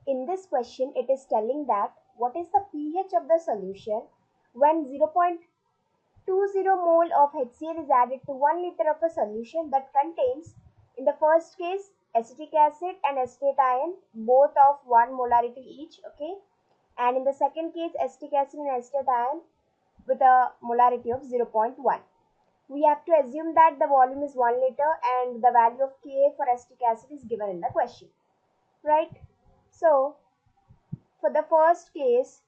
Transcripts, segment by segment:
in this question, it is telling that what is the pH of the solution when 0.20 mole of HCl is added to 1 liter of a solution that contains, in the first case, acetic acid and acetate ion, both of 1 molarity each, okay? And in the second case, acetic acid and acetate ion with a molarity of 0.1. We have to assume that the volume is 1 liter and the value of Ka for acetic acid is given in the question, right? So, for the first case,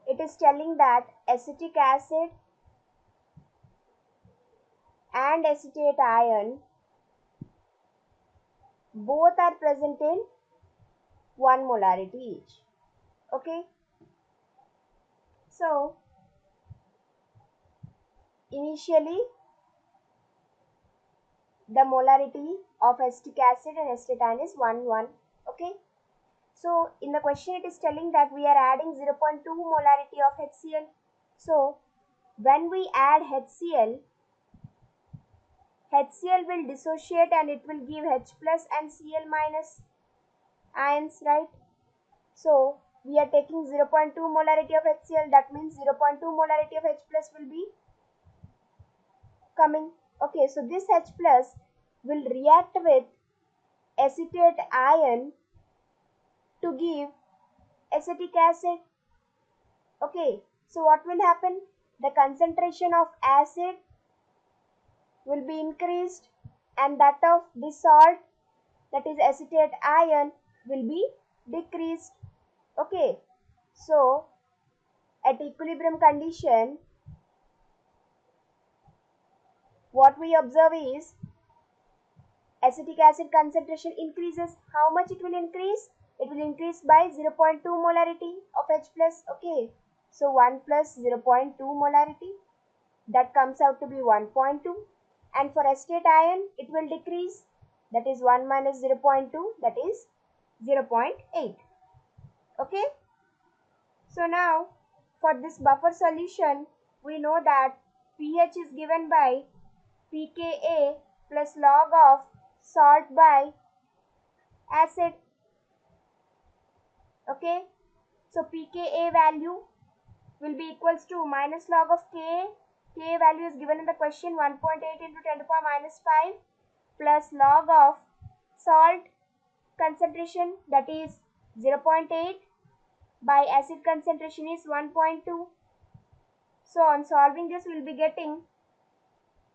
it is telling that acetic acid and acetate ion both are present in 1 molarity each, okay? So, initially, the molarity of acetic acid and acetate ion is 1, okay? So, in the question it is telling that we are adding 0.2 molarity of HCl. So, when we add HCl will dissociate and it will give H plus and Cl minus ions, right? So, we are taking 0.2 molarity of HCl, that means 0.2 molarity of H plus will be coming. Okay, so this H plus will react with acetate ion to give acetic acid. Okay, so what will happen? The concentration of acid will be increased and that of this salt, that is acetate ion, will be decreased. Okay, so at equilibrium condition, what we observe is acetic acid concentration increases. How much it will increase? It will increase by 0.2 molarity of H plus. Okay, so 1 plus 0.2 molarity, that comes out to be 1.2. And for acetate ion, it will decrease, that is 1 minus 0.2, that is 0.8. Okay, so now for this buffer solution, we know that pH is given by pKa plus log of salt by acid. Okay, so pKa value will be equals to minus log of Ka. Ka value is given in the question, 1.8 into 10 to the power minus 5, plus log of salt concentration, that is 0.8 by acid concentration is 1.2. So on solving this, we will be getting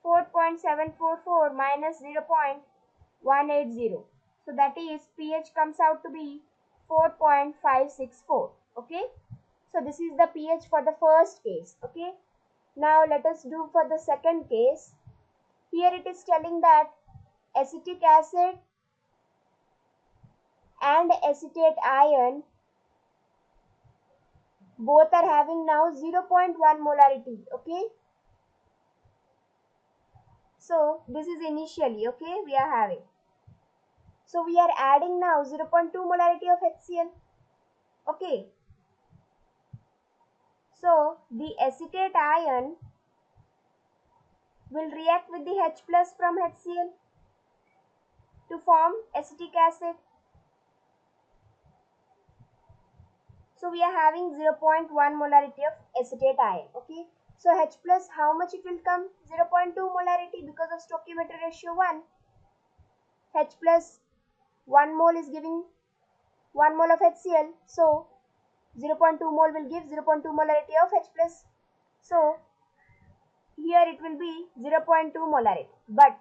4.744 minus 0.180. So that is pH comes out to be 4.564. Okay, so this is the pH for the first case. Okay, now let us do for the second case. Here it is telling that acetic acid and acetate ion both are having now 0.1 molarity. Okay, so this is initially, okay, we are having. So we are adding now 0.2 molarity of HCl. Okay, so the acetate ion will react with the H plus from HCl to form acetic acid. So we are having 0.1 molarity of acetate ion. Okay, so H plus, how much it will come? 0.2 molarity, because of stoichiometry ratio 1. H plus 1 mole is giving 1 mole of HCl. So 0.2 mole will give 0.2 molarity of H plus. So here it will be 0.2 molarity. But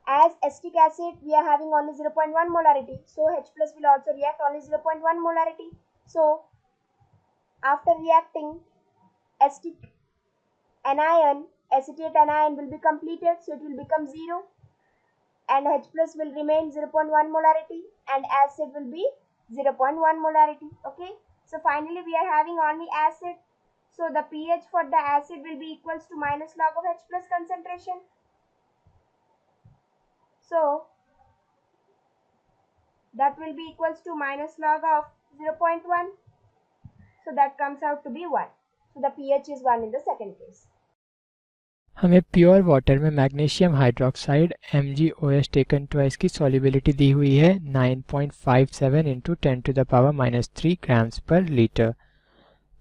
as acetic acid, we are having only 0.1 molarity. So H plus will also react only 0.1 molarity. So after reacting acetic anion, acetate anion will be completed. So it will become 0. And H plus will remain 0.1 molarity and acid will be 0.1 molarity. Okay, so finally we are having only acid. So the pH for the acid will be equals to minus log of H plus concentration. So that will be equals to minus log of 0.1. So that comes out to be 1. So the pH is 1 in the second case. हमें pure water में magnesium hydroxide MgOH taken twice की solubility दी हुई है 9.57 into 10⁻³ grams per litre.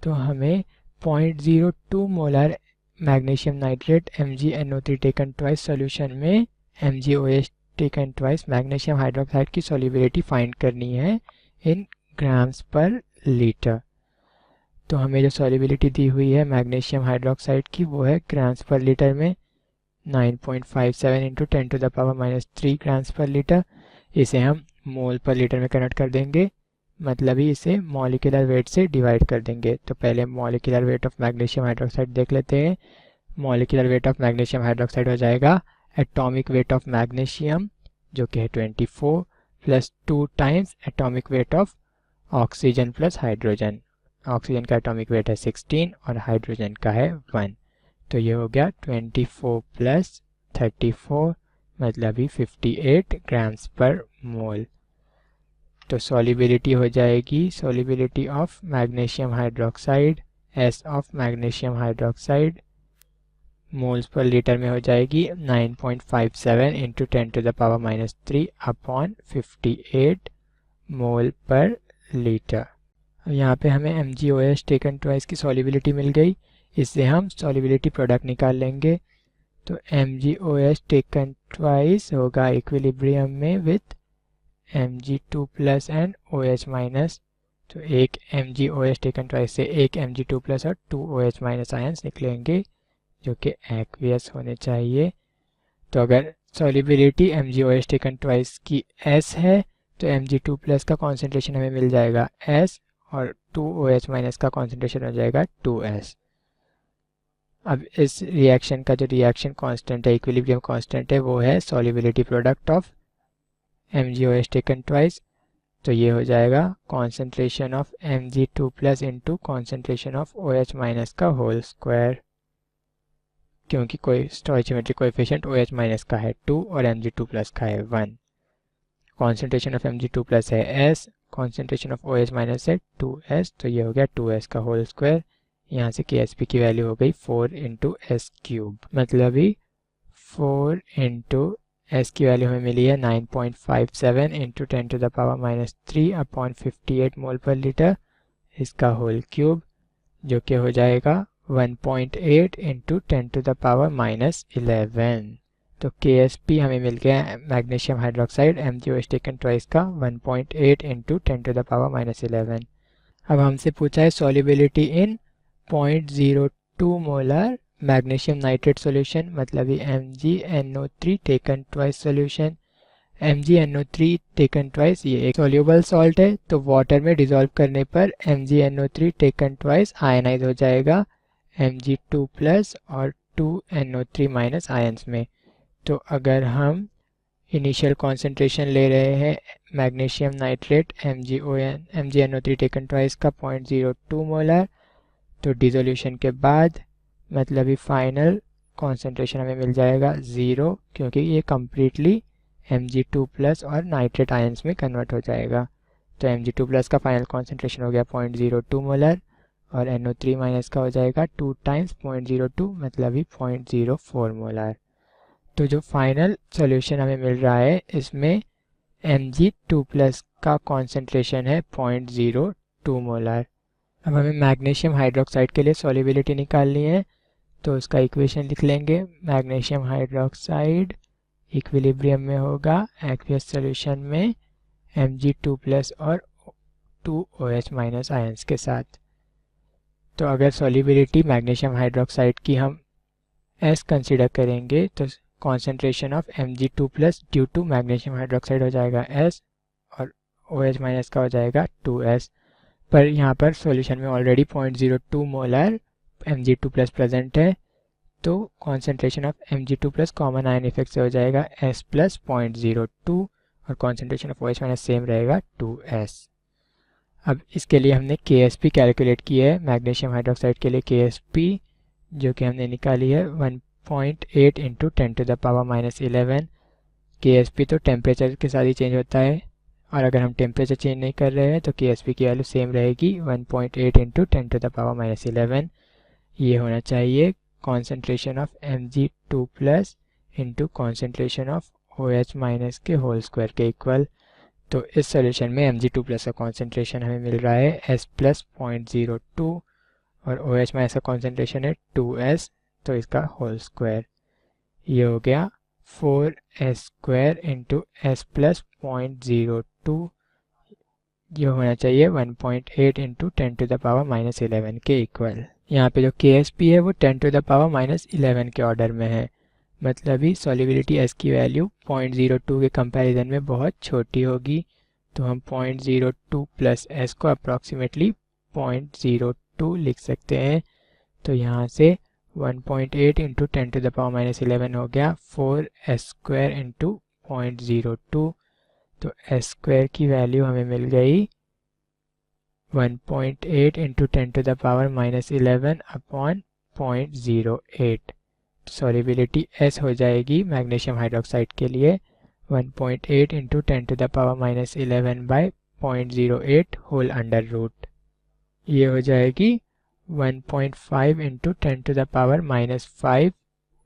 तो हमें 0.02 molar magnesium nitrate MgNO3 taken twice solution में MgOH taken twice magnesium hydroxide की solubility find करनी है इन ग्राम्स पर लीटर। तो हमें जो सॉल्युबिलिटी दी हुई है मैग्नीशियम हाइड्रोक्साइड की वो है ग्राम्स पर लीटर में 9.57 इंटू 10⁻³ ग्राम्स पर लीटर। इसे हम मोल पर लीटर में कन्वर्ट कर देंगे, मतलब ही इसे मॉलिक्यूलर वेट से डिवाइड कर देंगे। तो पहले molecular weight of magnesium hydroxide देख लेते हैं। Molecular weight of magnesium hydroxide हो जाएगा एटॉमिक वेट ऑफ मैग्नीशियम जो कि है 24 plus 2 times atomic weight of oxygen plus hydrogen. Oxygen का एटॉमिक वेट है 16 और हाइड्रोजन का है 1। तो ये हो गया 24 प्लस 34 मतलब ही 58 ग्राम्स पर मोल। तो सॉल्युबिलिटी हो जाएगी solubility of magnesium hydroxide S of magnesium hydroxide moles per litre में हो जाएगी 9.57 इंटू 10⁻³ अपॉन 58 मोल पर लीटर। यहाँ पे हमें MgOH टेकन ट्वाइस की सॉल्युबिलिटी मिल गई, इससे हम सॉल्युबिलिटी प्रोडक्ट निकाल लेंगे। तो MgOH टेकन ट्वाइस होगा इक्विलिब्रियम में with Mg2 plus and OH minus. तो एक MgOH टेकन ट्वाइस से एक Mg2 प्लस और 2 OH माइनस आयंस निकलेंगे जो कि एक्वियस होने चाहिए। तो अगर सॉल्युबिलिटी MgOH टेकन ट्वाइस की S है तो Mg2 प्लस का कॉन्सेंट्रेशन हमें मिल जाएगा S और 2 OH माइनस का कॉन्सेंट्रेशन हो जाएगा 2S। अब इस रिएक्शन का जो रिएक्शन कांस्टेंट है इक्विलिब्रियम कांस्टेंट है वो है solubility product of MgOH taken twice. तो ये हो जाएगा concentration of Mg2 plus into concentration of OH minus का होल स्क्वायर, क्योंकि कोई स्टोइचियोमेट्रिक कोएफिशिएंट OH माइनस का है 2 और Mg2 प्लस का है 1। कॉन्सेंट्रेशन ऑफ Mg2 प्लस है S, concentration of OH minus है 2S, तो ये हो गया 2S का होल स्क्वायर। यहाँ से Ksp की वैल्यू हो गई 4 इंटू एस क्यूब, मतलब ही 4 इंटू S की वैल्यू हमें मिली है 9.57 इंटू 10⁻³ अपॉन 58 मोल पर लीटर, इसका होल क्यूब जो कि हो जाएगा 1.8 इंटू 10⁻11। तो Ksp हमें मिल गया magnesium hydroxide MgOH taken twice का 1.8 इंटू 10⁻11। अब हमसे पूछा है सॉल्युबिलिटी इन 0.02 मोलर मैग्नीशियम नाइट्रेट सॉल्यूशन, मतलब ये MgNO3 taken twice solution. MgNO3 taken twice ये एक सॉल्युबल सॉल्ट है, तो वाटर में डिसॉल्व करने पर MgNO3 टेकन ट्वाइस आयनाइज हो जाएगा Mg2 प्लस और 2NO3 माइनस आयंस में। तो अगर हम इनिशियल कॉन्सेंट्रेशन ले रहे हैं magnesium nitrate MgNO3 taken twice का 0.02 मोलर, तो डिसोल्यूशन के बाद मतलब ही फाइनल कॉन्सेंट्रेशन हमें मिल जाएगा 0, क्योंकि ये कम्प्लीटली Mg2 प्लस और नाइट्रेट आयंस में कन्वर्ट हो जाएगा। तो Mg2 प्लस का फाइनल कॉन्सेंट्रेशन हो गया 0.02 मोलर और NO3 माइनस का हो जाएगा 2 टाइम्स 0.02 मतलब ही 0.04 मोलर। तो जो फाइनल सॉल्यूशन हमें मिल रहा है इसमें Mg2 प्लस का कॉन्सेंट्रेशन है 0.02 मोलर। अब हमें मैग्नीशियम हाइड्रोक्साइड के लिए सॉल्युबिलिटी निकालनी है, तो उसका इक्वेशन लिख लेंगे। मैग्नीशियम हाइड्रोक्साइड इक्विलिब्रियम में होगा एक्वियस सॉल्यूशन में Mg2 प्लस और 2 OH माइनस आयंस के साथ। तो अगर सॉल्युबिलिटी मैग्नीशियम हाइड्रोक्साइड की हम S कंसीडर करेंगे तो concentration of Mg2 plus due to magnesium hydroxide हो जाएगा S और OH माइनस का हो जाएगा 2S। पर यहाँ पर सॉल्यूशन में already 0.02 molar Mg2 plus present है, तो concentration of Mg2 plus common ion effect से हो जाएगा S प्लस 0.02 और concentration of OH minus same रहेगा 2S। अब इसके लिए हमने Ksp कैलकुलेट की है मैग्नीशियम हाइड्रोक्साइड के लिए Ksp जो कि हमने निकाली है 1.8 इंटू 10⁻11। Ksp तो टेम्परेचर के साथ ही चेंज होता है, और अगर हम टेम्परेचर चेंज नहीं कर रहे हैं तो Ksp की वैल्यू सेम रहेगी 1.8 इंटू 10⁻11। ये होना चाहिए concentration of Mg2 plus into concentration of OH minus के होल स्क्वायर के इक्वल। तो इस सॉल्यूशन में Mg2 प्लस का कॉन्सेंट्रेशन हमें मिल रहा है S प्लस 0.02 और OH माइनस का कॉन्सेंट्रेशन है 2S, तो इसका होल स्क्वायर। ये हो गया 4S square into S plus 0.02, ये होना चाहिए 1.8 into 10 to the power minus 11 के इक्वल। यहाँ पे जो KSP है वो 10 टू द पावर माइनस 11 के ऑर्डर में है, मतलब ही सॉल्युबिलिटी S की वैल्यू 0.02 के कंपैरिजन में बहुत छोटी होगी। तो हम 0.02 प्लस S को अप्रॉक्सीमेटली 0.02 लिख सकते हैं। तो यहाँ से 1.8 into 10 to the power minus 11 हो गया 4S स्क्वायर इंटू 0.02। तो S स्क्वायर की वैल्यू हमें मिल गई 1.8 into 10 to the power minus 11 upon 0.08। Solubility S हो जाएगी मैग्नीशियम हाइड्रोक्साइड के लिए 1.8 into 10 to the power minus 11 by 0.08 whole under root. ये हो जाएगी 1.5 into 10 to the power minus 5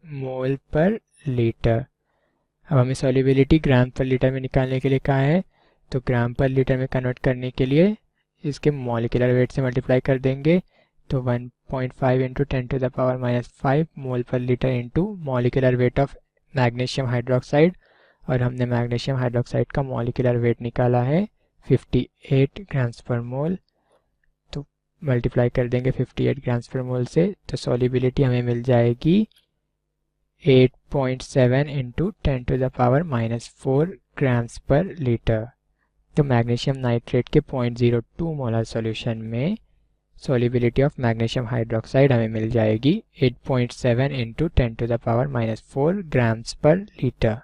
mole per litre. अब हमें सॉल्युबिलिटी ग्राम पर लीटर में निकालने के लिए कहा है, तो ग्राम पर लीटर में कन्वर्ट करने के लिए इसके मॉलिक्यूलर वेट से मल्टीप्लाई कर देंगे। तो 1.5 into 10 to the power minus 5 mole per litre into molecular weight of magnesium hydroxide, और हमने मैग्नीशियम हाइड्रोक्साइड का मॉलिक्यूलर वेट निकाला है 58 ग्राम्स पर मोल। तो मल्टीप्लाई कर देंगे 58 ग्राम्स पर मोल से, तो सॉल्युबिलिटी हमें मिल जाएगी 8.7 into 10 to the power minus 4 grams per litre. तो मैग्नीशियम नाइट्रेट के 0.02 मोलर सॉल्यूशन में सॉल्युबिलिटी ऑफ मैग्नीशियम हाइड्रोक्साइड हमें मिल जाएगी 8.7 into 10 to the power minus 4 grams per litre.